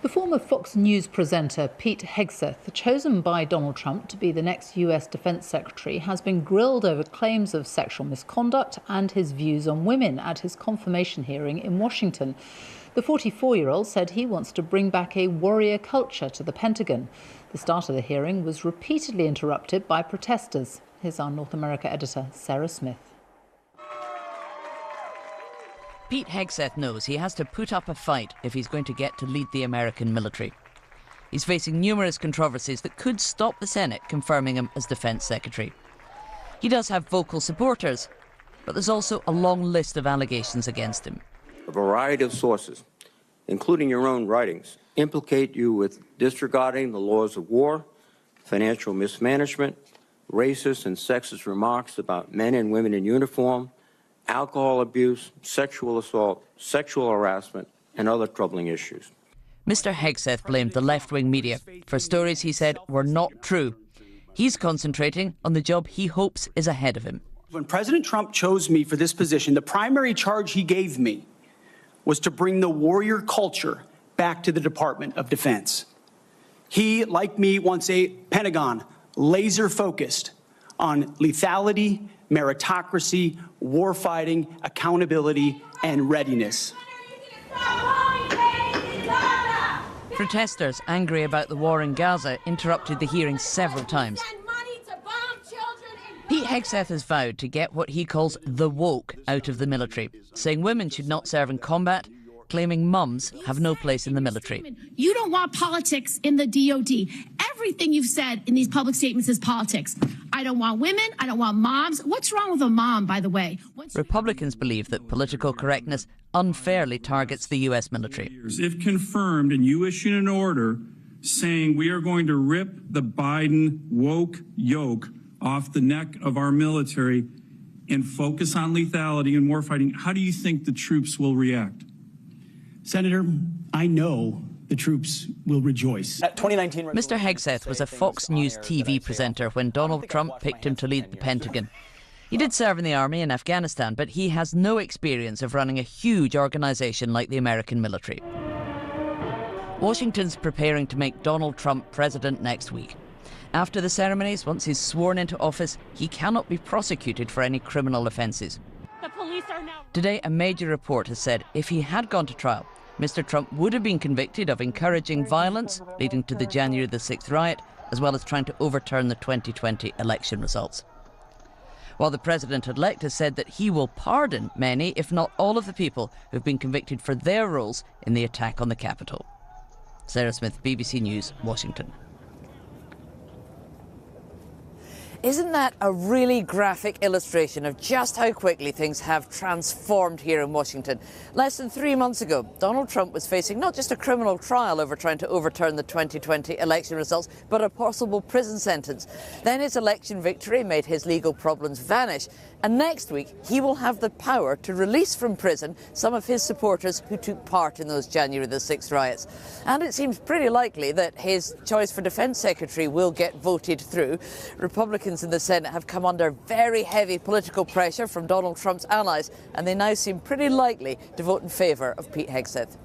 The former Fox News presenter Pete Hegseth, chosen by Donald Trump to be the next US Defense Secretary, has been grilled over claims of sexual misconduct and his views on women at his confirmation hearing in Washington. The 44-year-old said he wants to bring back a warrior culture to the Pentagon. The start of the hearing was repeatedly interrupted by protesters. Here's our North America editor, Sarah Smith. Pete Hegseth knows he has to put up a fight if he's going to get to lead the American military. He's facing numerous controversies that could stop the Senate confirming him as Defence Secretary. He does have vocal supporters, but there's also a long list of allegations against him. A variety of sources, including your own writings, implicate you with disregarding the laws of war, financial mismanagement, racist and sexist remarks about men and women in uniform, alcohol abuse, sexual assault, sexual harassment, and other troubling issues. Mr. Hegseth blamed the left-wing media for stories he said were not true. He's concentrating on the job he hopes is ahead of him. When President Trump chose me for this position, the primary charge he gave me was to bring the warrior culture back to the Department of Defense. He, like me, wants a Pentagon laser-focused on lethality, meritocracy, warfighting, accountability, and readiness. Protesters angry about the war in Gaza interrupted the hearing several times. Pete Hegseth has vowed to get what he calls the woke out of the military, saying women should not serve in combat, claiming mums have no place in the military. You don't want politics in the DOD. Everything you've said in these public statements is politics. I don't want women. I don't want moms. What's wrong with a mom, by the way? Republicans believe that political correctness unfairly targets the US military. If confirmed and you issue an order saying we are going to rip the Biden woke yoke off the neck of our military and focus on lethality and warfighting, how do you think the troops will react? Senator, I know the troops will rejoice. Mr. Hegseth was a Fox News TV presenter when Donald Trump picked him to lead the Pentagon. He did serve in the army in Afghanistan, but he has no experience of running a huge organisation like the American military. Washington's preparing to make Donald Trump president next week. After the ceremonies, once he's sworn into office, he cannot be prosecuted for any criminal offences. Today, a major report has said if he had gone to trial, Mr. Trump would have been convicted of encouraging violence, leading to the January the 6th riot, as well as trying to overturn the 2020 election results. While the president-elect has said that he will pardon many, if not all, of the people who have been convicted for their roles in the attack on the Capitol. Sarah Smith, BBC News, Washington. Isn't that a really graphic illustration of just how quickly things have transformed here in Washington? Less than 3 months ago, Donald Trump was facing not just a criminal trial over trying to overturn the 2020 election results, but a possible prison sentence. Then his election victory made his legal problems vanish. And next week, he will have the power to release from prison some of his supporters who took part in those January the 6th riots. And it seems pretty likely that his choice for Defence Secretary will get voted through. Republicans in the Senate have come under very heavy political pressure from Donald Trump's allies, and they now seem pretty likely to vote in favour of Pete Hegseth.